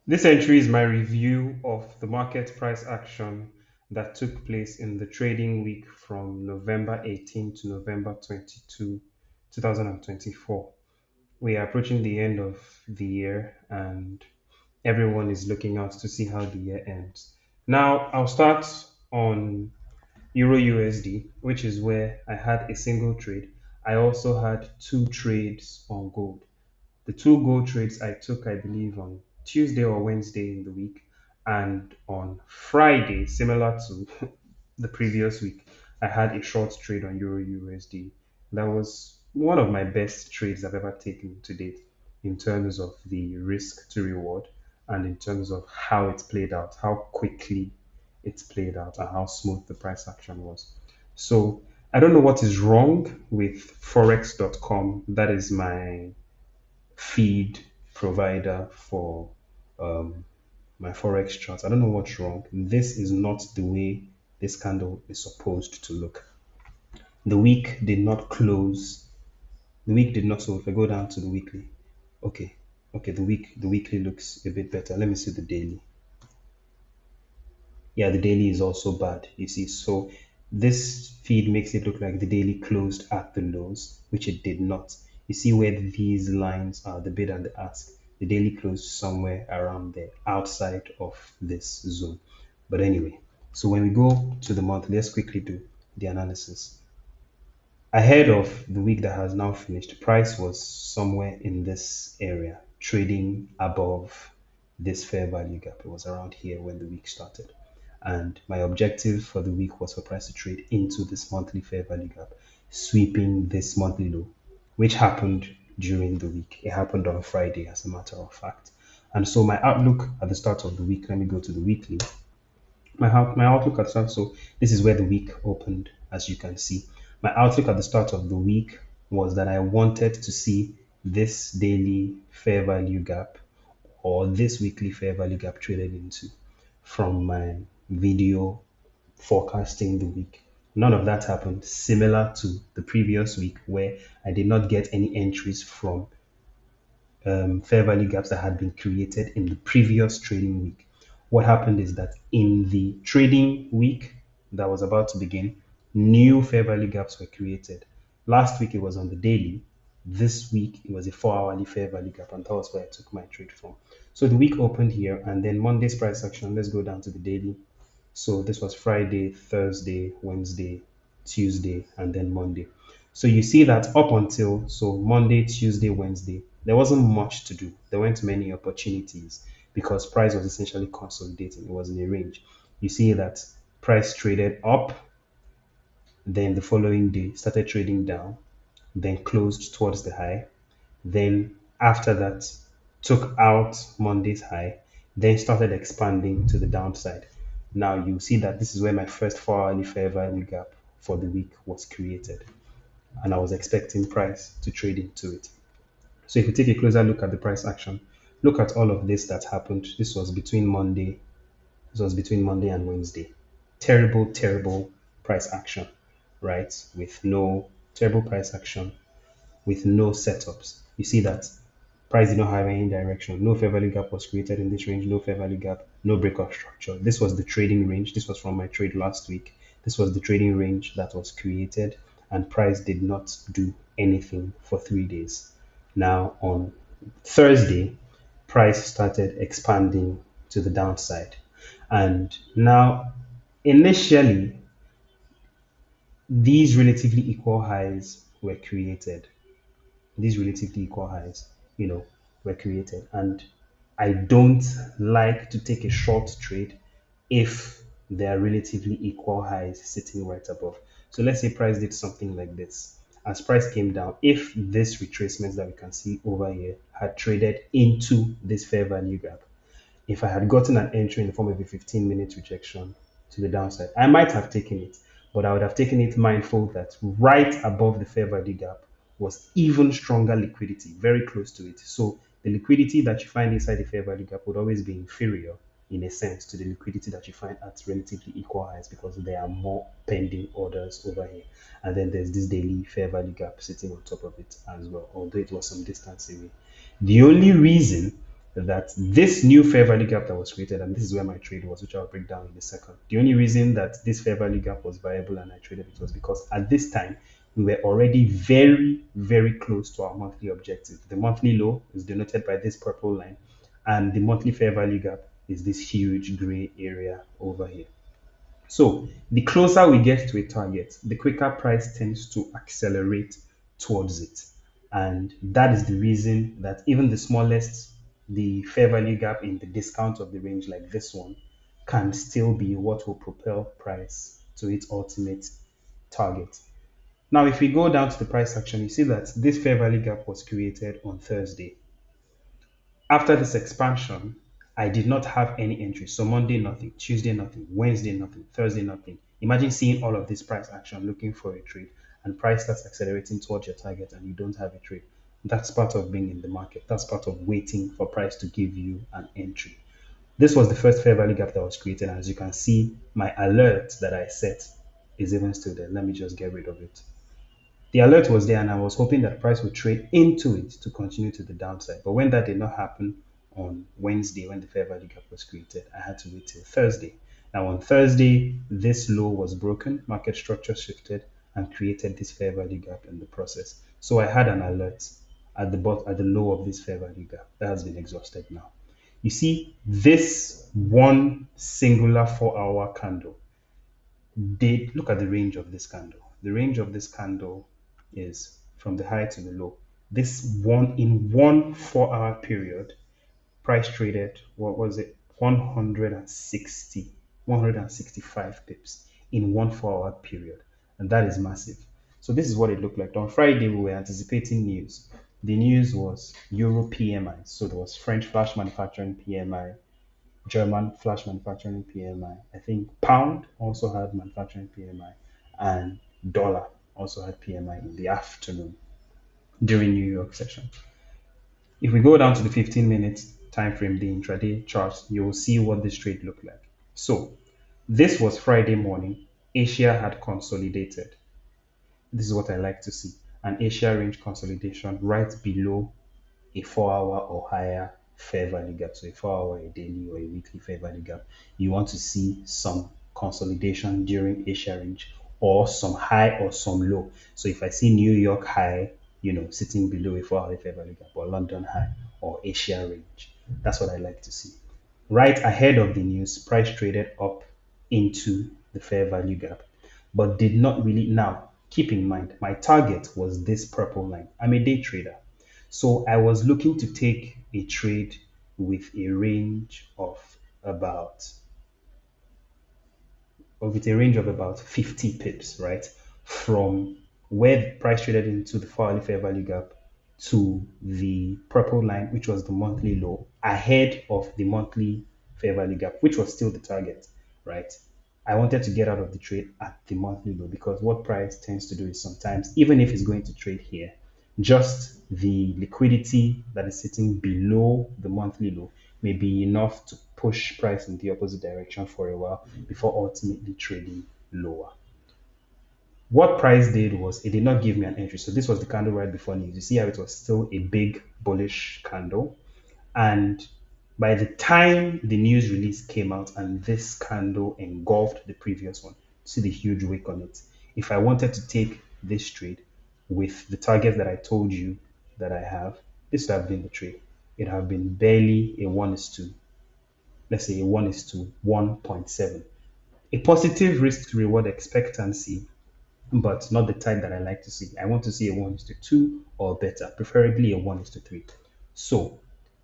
This entry is my review of the market price action that took place in the trading week from November 18 to November 22, 2024. We are approaching the end of the year and everyone is looking out to see how the year ends. Now, I'll start on Euro USD, which is where I had a single trade. I also had two trades on gold. The two gold trades I took, I believe, on Tuesday or Wednesday in the week, and on Friday, similar to the previous week, I had a short trade on Euro USD. That was one of my best trades I've ever taken to date in terms of the risk to reward and in terms of how it played out, how quickly it's played out, and how smooth the price action was. So I don't know what is wrong with forex.com. That is my feed provider for um, my forex charts. I don't know what's wrong. This is not the way this candle is supposed to look. The week did not close. The week did not. So if I go down to the weekly, okay, okay, the weekly looks a bit better. Let me see the daily. Yeah, the daily is also bad. You see, so this feed makes it look like the daily closed at the lows, which it did not. You see where these lines are, the bid and the ask. The daily closed somewhere around there, outside of this zone. But anyway, so when we go to the monthly, let's quickly do the analysis. Ahead of the week that has now finished, price was somewhere in this area, trading above this fair value gap. It was around here when the week started. And my objective for the week was for price to trade into this monthly fair value gap, sweeping this monthly low, which happened during the week. It happened on Friday, as a matter of fact. And so my outlook at the start of the week, let me go to the weekly. My outlook at the start, so this is where the week opened, as you can see. My outlook at the start of the week was that I wanted to see this daily fair value gap or this weekly fair value gap traded into from my video forecasting the week. None of that happened, similar to the previous week where I did not get any entries from fair value gaps that had been created in the previous trading week. What happened is that in the trading week that was about to begin, new fair value gaps were created. Last week it was on the daily. This week it was a 4 hourly fair value gap, and that was where I took my trade from. So the week opened here, and then Monday's price action. Let's go down to the daily. So this was Friday, Thursday, Wednesday, Tuesday, and then Monday. So you see that up until so Monday, Tuesday, Wednesday, there wasn't much to do. There weren't many opportunities because price was essentially consolidating. It was in a range. You see that price traded up, then the following day started trading down, then closed towards the high. Then after that, took out Monday's high, then started expanding to the downside. Now you see that this is where my first 4 hourly fair value gap for the week was created, and I was expecting price to trade into it. So if you take a closer look at the price action, look at all of this that happened. This was between Monday and Wednesday. Terrible, terrible price action, right? With no terrible price action with no setups. You see that price did not have any direction. No fair value gap was created in this range. No fair value gap. No breakout structure. This was the trading range. This was from my trade last week. This was the trading range that was created, and price did not do anything for 3 days. Now on Thursday, price started expanding to the downside, and now initially these relatively equal highs were created. These relatively equal highs, you know, were created. And I don't like to take a short trade if there are relatively equal highs sitting right above. So let's say price did something like this. As price came down, if this retracement that we can see over here had traded into this fair value gap, if I had gotten an entry in the form of a 15-minute rejection to the downside, I might have taken it, but I would have taken it mindful that right above the fair value gap was even stronger liquidity, very close to it. So the liquidity that you find inside the fair value gap would always be inferior in a sense to the liquidity that you find at relatively equal highs because there are more pending orders over here. And then there's this daily fair value gap sitting on top of it as well, although it was some distance away. The only reason that this new fair value gap that was created, and this is where my trade was, which I'll break down in a second. The only reason that this fair value gap was viable and I traded it was because at this time we were already very, very close to our monthly objective. The monthly low is denoted by this purple line, and the monthly fair value gap is this huge gray area over here. So the closer we get to a target, the quicker price tends to accelerate towards it. And that is the reason that even the smallest, the fair value gap in the discount of the range like this one can still be what will propel price to its ultimate target. Now, if we go down to the price action, you see that this fair value gap was created on Thursday. After this expansion, I did not have any entry. So Monday, nothing. Tuesday, nothing. Wednesday, nothing. Thursday, nothing. Imagine seeing all of this price action looking for a trade and price starts accelerating towards your target and you don't have a trade. That's part of being in the market. That's part of waiting for price to give you an entry. This was the first fair value gap that was created. And as you can see, my alert that I set is even still there. Let me just get rid of it. The alert was there and I was hoping that price would trade into it to continue to the downside. But when that did not happen on Wednesday, when the fair value gap was created, I had to wait till Thursday. Now on Thursday, this low was broken, market structure shifted and created this fair value gap in the process. So I had an alert at the bottom, at the low of this fair value gap. That has been exhausted now. You see, this one singular 4-hour candle did look at the range of this candle. The range of this candle is from the high to the low. This one in one 4-hour period, price traded, what was it? 165 pips in one 4-hour period. And that is massive. So this is what it looked like. On Friday, we were anticipating news. The news was Euro PMI. So there was French flash manufacturing PMI, German flash manufacturing PMI. I think pound also had manufacturing PMI, and dollar also had PMI in the afternoon during New York session. If we go down to the 15-minute time frame, the intraday chart, you will see what this trade looked like. So this was Friday morning. Asia had consolidated. This is what I like to see. An Asia range consolidation right below a 4-hour or higher fair value gap. So a 4-hour, a daily, or a weekly fair value gap. You want to see some consolidation during Asia range or some high or some low. So if I see New York high, sitting below a 4-hour fair value gap, or London high or Asia range, that's what I like to see. Right ahead of the news, price traded up into the fair value gap, but did not really. Now, keep in mind, my target was this purple line. I'm a day trader. So I was looking to take a trade with a range of about 50 pips, right? From where the price traded into the 4-hourly fair value gap to the purple line, which was the monthly low, ahead of the monthly fair value gap, which was still the target, right? I wanted to get out of the trade at the monthly low because what price tends to do is sometimes, even if it's going to trade here, just the liquidity that is sitting below the monthly low may be enough to push price in the opposite direction for a while before ultimately trading lower. What price did was it did not give me an entry. So this was the candle right before news. You see how it was still a big bullish candle. And by the time the news release came out and this candle engulfed the previous one, see the huge wick on it. If I wanted to take this trade with the target that I told you that I have, this would have been the trade. It would have been barely a 1:2. Let's say a 1:1.7. 1.7. A positive risk to reward expectancy, but not the type that I like to see. I want to see a 1:2 or better, preferably a 1:3. So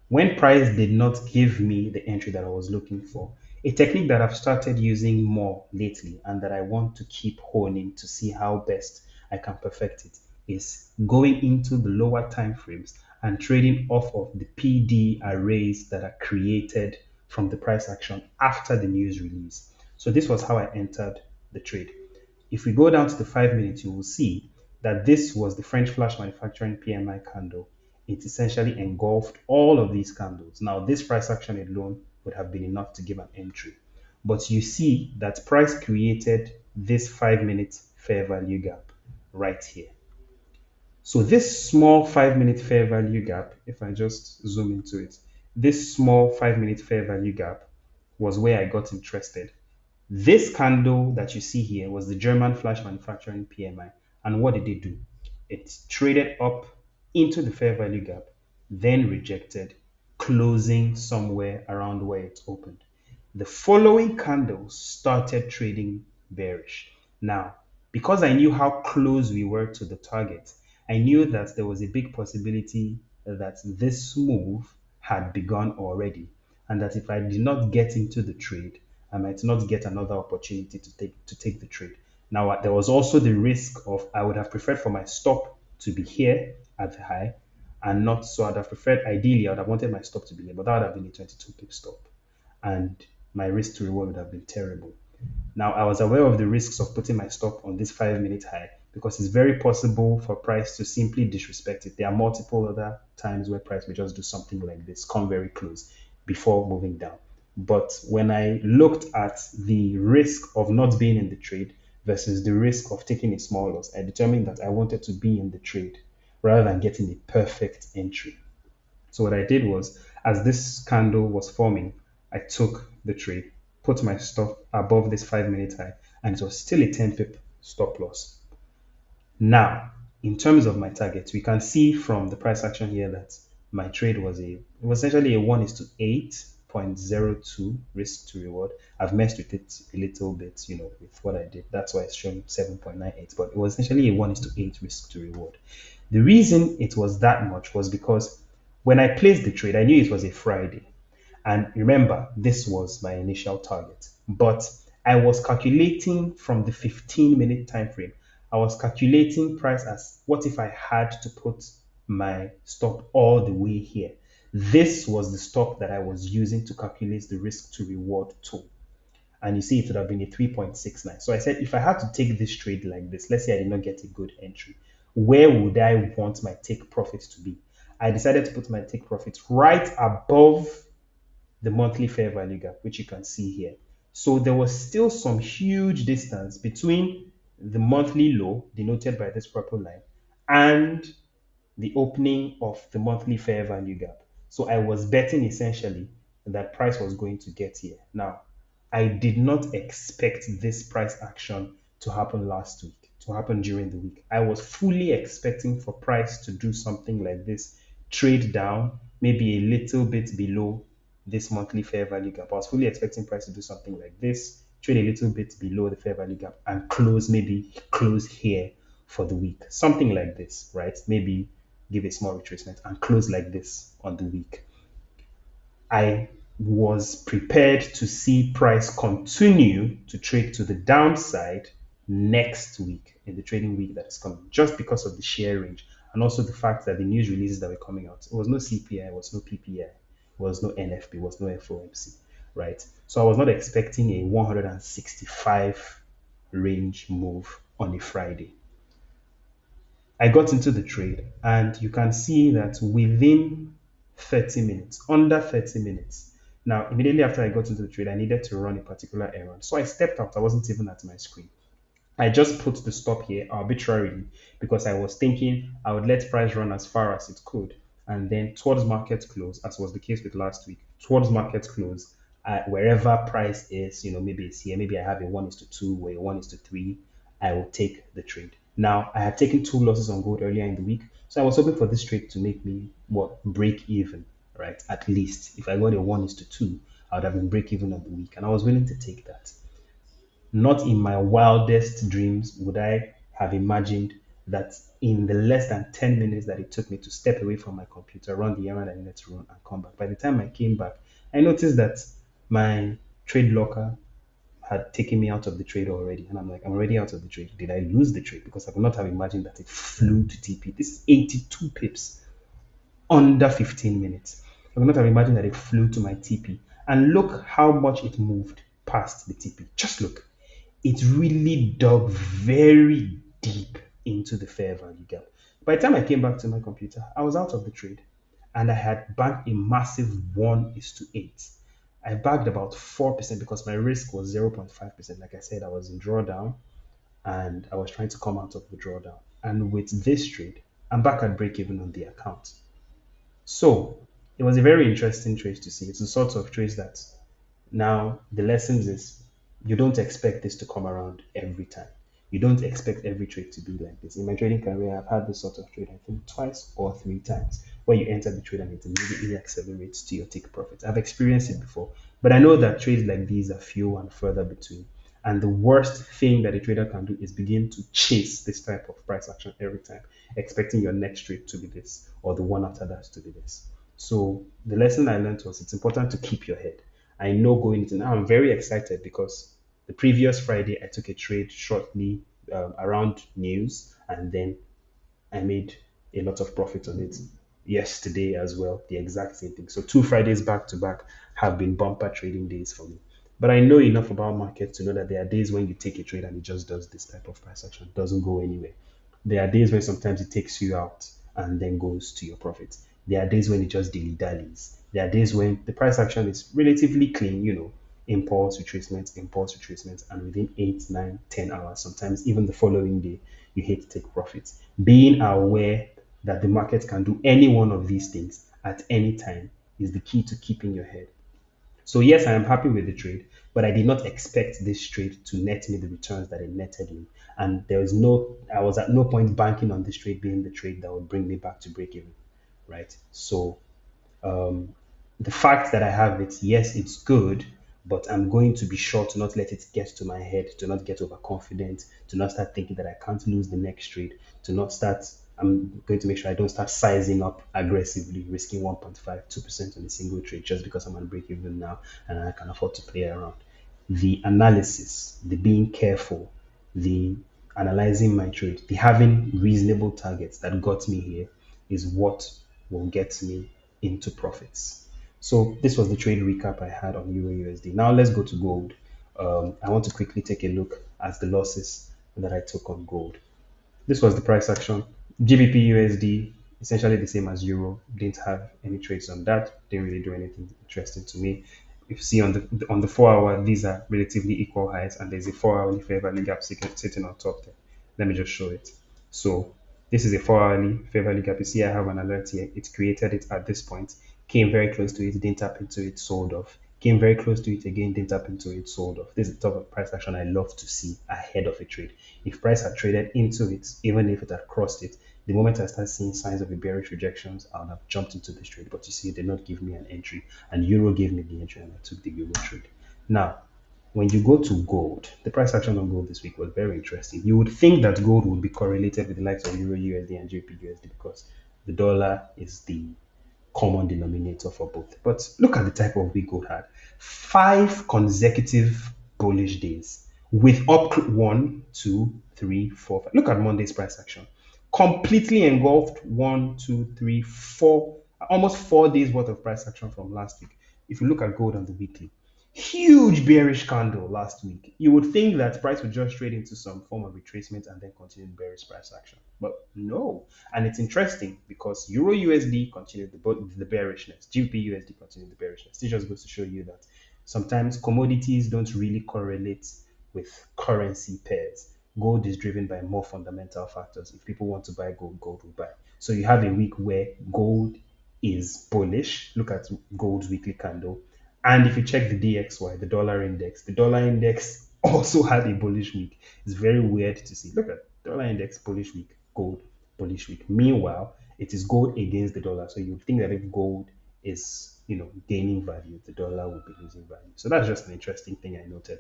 when price did not give me the entry that I was looking for, a technique that I've started using more lately and that I want to keep honing to see how best I can perfect it is going into the lower time frames and trading off of the PD arrays that are created from the price action after the news release. So this was how I entered the trade. If we go down to the 5 minutes, you will see that this was the French flash manufacturing PMI candle. It essentially engulfed all of these candles. Now, this price action alone would have been enough to give an entry. But you see that price created this 5-minute fair value gap right here. So this small 5-minute fair value gap, if I just zoom into it, this small 5 minute fair value gap was where I got interested. This candle that you see here was the German flash manufacturing PMI. And what did it do? It traded up into the fair value gap, then rejected, closing somewhere around where it opened. The following candle started trading bearish. Now, because I knew how close we were to the target, I knew that there was a big possibility that this move had begun already, and that if I did not get into the trade, I might not get another opportunity to take the trade. Now, there was also the risk of I would have preferred for my stop to be here at the high and not so. I'd have preferred, ideally, I would have wanted my stop to be here, but that would have been a 22 pip stop. And my risk to reward would have been terrible. Now, I was aware of the risks of putting my stop on this 5 minute high because it's very possible for price to simply disrespect it. There are multiple other times where price may just do something like this, come very close before moving down. But when I looked at the risk of not being in the trade versus the risk of taking a small loss, I determined that I wanted to be in the trade rather than getting a perfect entry. So what I did was, as this candle was forming, I took the trade, put my stop above this 5 minute high, and it was still a 10 pip stop loss. Now, in terms of my targets, we can see from the price action here that my trade was essentially a 1 is to 8.02 risk to reward. I've messed with it a little bit, with what I did. That's why it's showing 7.98, but it was essentially a 1 is to 8 risk to reward. The reason it was that much was because when I placed the trade, I knew it was a Friday. And remember, this was my initial target. But I was calculating from the 15-minute time frame. I was calculating price as what if I had to put my stop all the way here. This was the stop that I was using to calculate the risk to reward tool. And you see it would have been a 3.69. So I said, if I had to take this trade like this, let's say I did not get a good entry, where would I want my take profit to be? I decided to put my take profit right above the monthly fair value gap, which you can see here. So there was still some huge distance between the monthly low, denoted by this purple line, and the opening of the monthly fair value gap. So I was betting essentially that price was going to get here. Now, I did not expect this price action to happen last week, to happen during the week. I was fully expecting for price to do something like this, trade down, maybe a little bit below this monthly fair value gap. I was fully expecting price to do something like this, trade a little bit below the fair value gap, and maybe close here for the week. Something like this, right? Maybe give a small retracement and close like this on the week. I was prepared to see price continue to trade to the downside next week, in the trading week that is coming, just because of the share range and also the fact that the news releases that were coming out. It was no CPI, it was no PPI, it was no NFP, it was no FOMC, right? So I was not expecting a 165 range move on a Friday. I got into the trade, and you can see that within 30 minutes, under 30 minutes. Now, immediately after I got into the trade, I needed to run a particular errand. So I stepped out. I wasn't even at my screen. I just put the stop here arbitrarily because I was thinking I would let price run as far as it could. And then towards market close, as was the case with last week, towards market close, wherever price is, maybe it's here, maybe I have a 1 is to 2 or a 1 is to 3, I will take the trade. Now, I had taken 2 losses on gold earlier in the week, so I was hoping for this trade to make me break even, right? At least if I got a 1 is to 2, I would have been break even on the week, and I was willing to take that. Not in my wildest dreams would I have imagined that in the less than 10 minutes that it took me to step away from my computer, run the errand I needed to run, and come back. By the time I came back, I noticed that my trade locker had taken me out of the trade already. And I'm like, I'm already out of the trade. Did I lose the trade? Because I could not have imagined that it flew to TP. This is 82 pips under 15 minutes. I could not have imagined that it flew to my TP. And look how much it moved past the TP. Just look. It really dug very deep into the fair value gap. By the time I came back to my computer, I was out of the trade. And I had banked a massive 1 is to 8. I bagged about 4% because my risk was 0.5%. Like I said, I was in drawdown and I was trying to come out of the drawdown. And with this trade, I'm back at break even on the account. So it was a very interesting trade to see. It's the sort of trade that now the lessons is you don't expect this to come around every time. You don't expect every trade to be like this. In my trading career, I've had this sort of trade, I think twice or three times, where you enter the trade and it immediately accelerates to your take profit. I've experienced it before, but I know that trades like these are few and further between. And the worst thing that a trader can do is begin to chase this type of price action every time, expecting your next trade to be this or the one after that to be this. So the lesson I learned was it's important to keep your head. I know going into now, I'm very excited because the previous Friday I took a trade shortly around news, and then I made a lot of profit on it yesterday as well. The exact same thing. So 2 Fridays back to back have been bumper trading days for me. But I know enough about markets to know that there are days when you take a trade and it just does this type of price action, doesn't go anywhere. There are days when sometimes it takes you out and then goes to your profit. There are days when it just dilly dallies. There are days when the price action is relatively clean, impulse retracements, and within 8, 9, 10 hours, sometimes even the following day, you hit take profits. Being aware that the market can do any one of these things at any time is the key to keeping your head. So yes, I am happy with the trade, but I did not expect this trade to net me the returns that it netted me. And I was at no point banking on this trade being the trade that would bring me back to break even, right? So the fact that I have it, yes, it's good, but I'm going to be sure to not let it get to my head, to not get overconfident, to not start thinking that I can't lose the next trade, to not start. I'm going to make sure I don't start sizing up aggressively, risking 1.5, 2% on a single trade just because I'm on break even now and I can afford to play around. The analysis, the being careful, the analyzing my trade, the having reasonable targets that got me here is what will get me into profits. So this was the trade recap I had on Euro USD. Now let's go to gold. I want to quickly take a look at the losses that I took on gold. This was the price action. GBP USD, essentially the same as Euro. Didn't have any trades on that. Didn't really do anything interesting to me. If you see on the 4 hour, these are relatively equal highs, and there's a 4 hourly fair value gap sitting on top there. Let me just show it. So this is a 4 hourly fair value gap. You see, I have an alert here. It created it at this point, came very close to it, didn't tap into it, sold off. Came very close to it again, didn't tap into it, sold off. This is the type of price action I love to see ahead of a trade. If price had traded into it, even if it had crossed it, the moment I start seeing signs of a bearish rejections, I would have jumped into this trade. But you see, they did not give me an entry, and Euro gave me the entry, and I took the Euro trade. Now, when you go to gold, the price action on gold this week was very interesting. You would think that gold would be correlated with the likes of Euro USD and JP USD because the dollar is the common denominator for both. But look at the type of week gold had. 5 consecutive bullish days with up 1, 2, 3, 4, 5. Look at Monday's price action. Completely engulfed 1, 2, 3, 4, almost 4 days worth of price action from last week. If you look at gold on the weekly, huge bearish candle last week. You would think that price would just trade into some form of retracement and then continue bearish price action. But no. And it's interesting because Euro USD continued the bearishness, GBP USD continued the bearishness. This just goes to show you that sometimes commodities don't really correlate with currency pairs. Gold is driven by more fundamental factors. If people want to buy gold, gold will buy. So you have a week where gold is bullish. Look at gold's weekly candle. And if you check the DXY, the dollar index also had a bullish week. It's very weird to see. Look at dollar index bullish week, gold bullish week. Meanwhile, it is gold against the dollar. So you would think that if gold is, gaining value, the dollar will be losing value. So that's just an interesting thing I noted.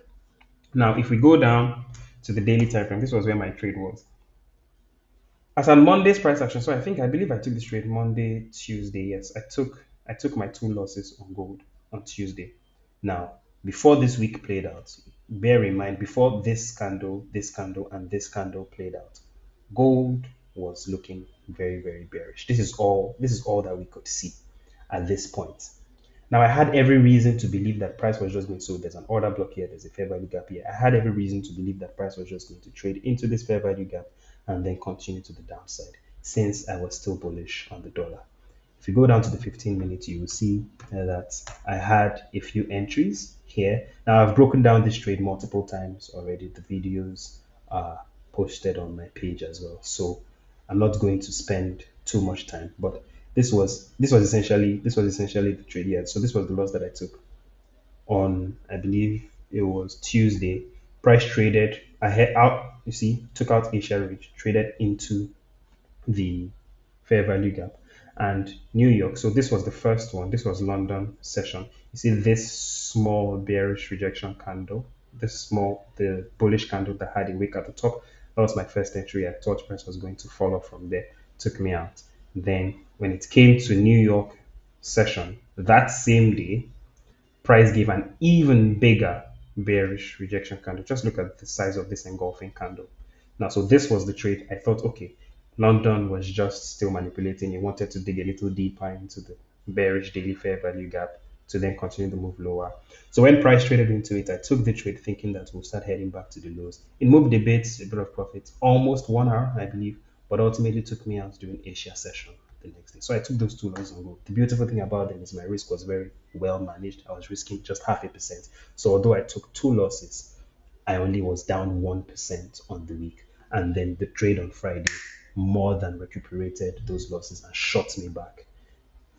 Now, if we go down to the daily time frame, this was where my trade was. As on Monday's price action, so I believe I took this trade Monday, Tuesday. Yes, I took my two losses on gold on Tuesday. Now, before this week played out, bear in mind before this candle, and this candle played out, gold was looking very, very bearish. This is all that we could see at this point. Now, I had every reason to believe that price was just going to, so there's an order block here, there's a fair value gap here. I had every reason to believe that price was just going to trade into this fair value gap and then continue to the downside since I was still bullish on the dollar. If you go down to the 15 minutes, you will see that I had a few entries here. Now, I've broken down this trade multiple times already. The videos are posted on my page as well. So I'm not going to spend too much time, but This was essentially the trade. Yeah. So this was the loss that I took on, I believe it was Tuesday. Price traded. I had out. You see, took out Asia Ridge, traded into the fair value gap and New York. So this was the first one. This was London session. You see this small bearish rejection candle, the bullish candle that had a wick at the top. That was my first entry. I thought price was going to fall off from there. Took me out. Then when it came to New York session, that same day, price gave an even bigger bearish rejection candle. Just look at the size of this engulfing candle. Now, so this was the trade. I thought, okay, London was just still manipulating. He wanted to dig a little deeper into the bearish daily fair value gap to then continue to move lower. So when price traded into it, I took the trade thinking that we'll start heading back to the lows. It moved a bit, a bit of profit, almost 1 hour, I believe, but ultimately took me out during Asia session the next day. So I took those two loss on go. The beautiful thing about them is my risk was very well managed. I was risking just 0.5%. So although I took two losses, I only was down 1% on the week. And then the trade on Friday more than recuperated those losses and shot me back,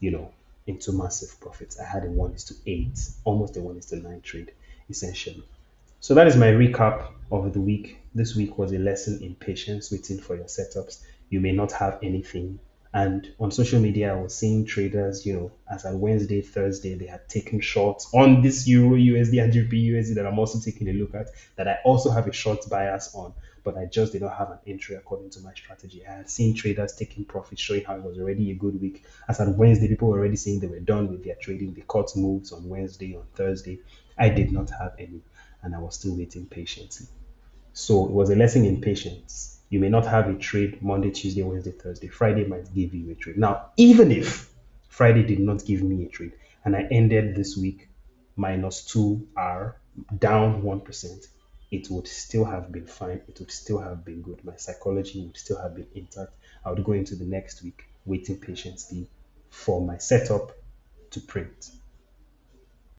you know, into massive profits. I had a 1 is to 8, almost a 1 is to 9 trade, essentially. So that is my recap of the week. This week was a lesson in patience, waiting for your setups. You may not have anything. And on social media, I was seeing traders, as on Wednesday, Thursday, they had taken shorts on this Euro USD and GBP USD that I'm also taking a look at, that I also have a short bias on, but I just did not have an entry according to my strategy. I had seen traders taking profits, showing how it was already a good week. As on Wednesday, people were already saying they were done with their trading. They caught moves on Wednesday, on Thursday. I did not have any, and I was still waiting patiently. So it was a lesson in patience. You may not have a trade Monday, Tuesday, Wednesday, Thursday. Friday might give you a trade. Now, even if Friday did not give me a trade and I ended this week minus 2R, down 1%, it would still have been fine. It would still have been good. My psychology would still have been intact. I would go into the next week waiting patiently for my setup to print.